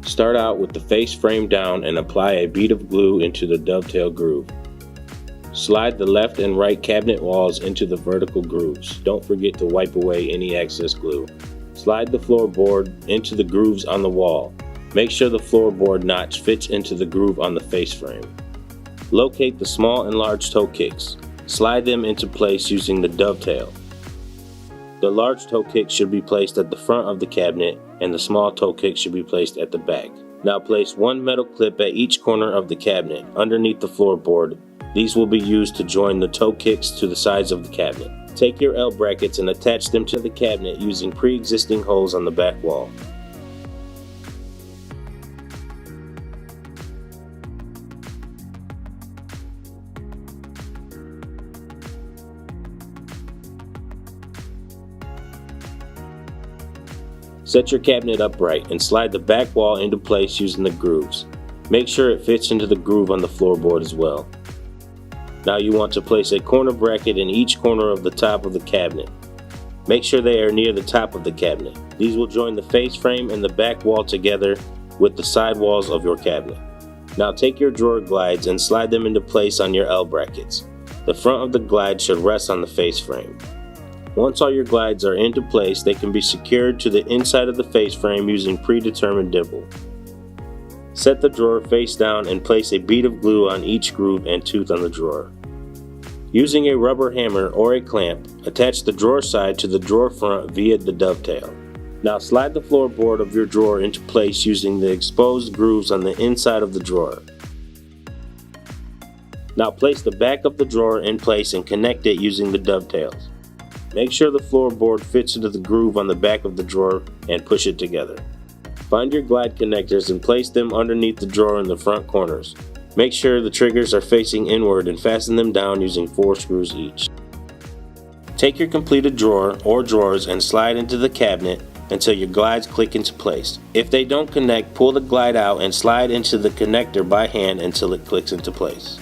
Start out with the face frame down and apply a bead of glue into the dovetail groove. Slide the left and right cabinet walls into the vertical grooves. Don't forget to wipe away any excess glue. Slide the floorboard into the grooves on the wall. Make sure the floorboard notch fits into the groove on the face frame. Locate the small and large toe kicks. Slide them into place using the dovetail. The large toe kick should be placed at the front of the cabinet and the small toe kick should be placed at the back. Now place one metal clip at each corner of the cabinet underneath the floorboard. These will be used to join the toe kicks to the sides of the cabinet. Take your L brackets and attach them to the cabinet using pre-existing holes on the back wall. Set your cabinet upright and slide the back wall into place using the grooves. Make sure it fits into the groove on the floorboard as well. Now you want to place a corner bracket in each corner of the top of the cabinet. Make sure they are near the top of the cabinet. These will join the face frame and the back wall together with the side walls of your cabinet. Now take your drawer glides and slide them into place on your L brackets. The front of the glide should rest on the face frame. Once all your glides are into place, they can be secured to the inside of the face frame using predetermined dibble. Set the drawer face down and place a bead of glue on each groove and tooth on the drawer. Using a rubber hammer or a clamp, attach the drawer side to the drawer front via the dovetail. Now slide the floorboard of your drawer into place using the exposed grooves on the inside of the drawer. Now place the back of the drawer in place and connect it using the dovetails. Make sure the floorboard fits into the groove on the back of the drawer and push it together. Find your glide connectors and place them underneath the drawer in the front corners. Make sure the triggers are facing inward and fasten them down using 4 screws each. Take your completed drawer or drawers and slide into the cabinet until your glides click into place. If they don't connect, pull the glide out and slide into the connector by hand until it clicks into place.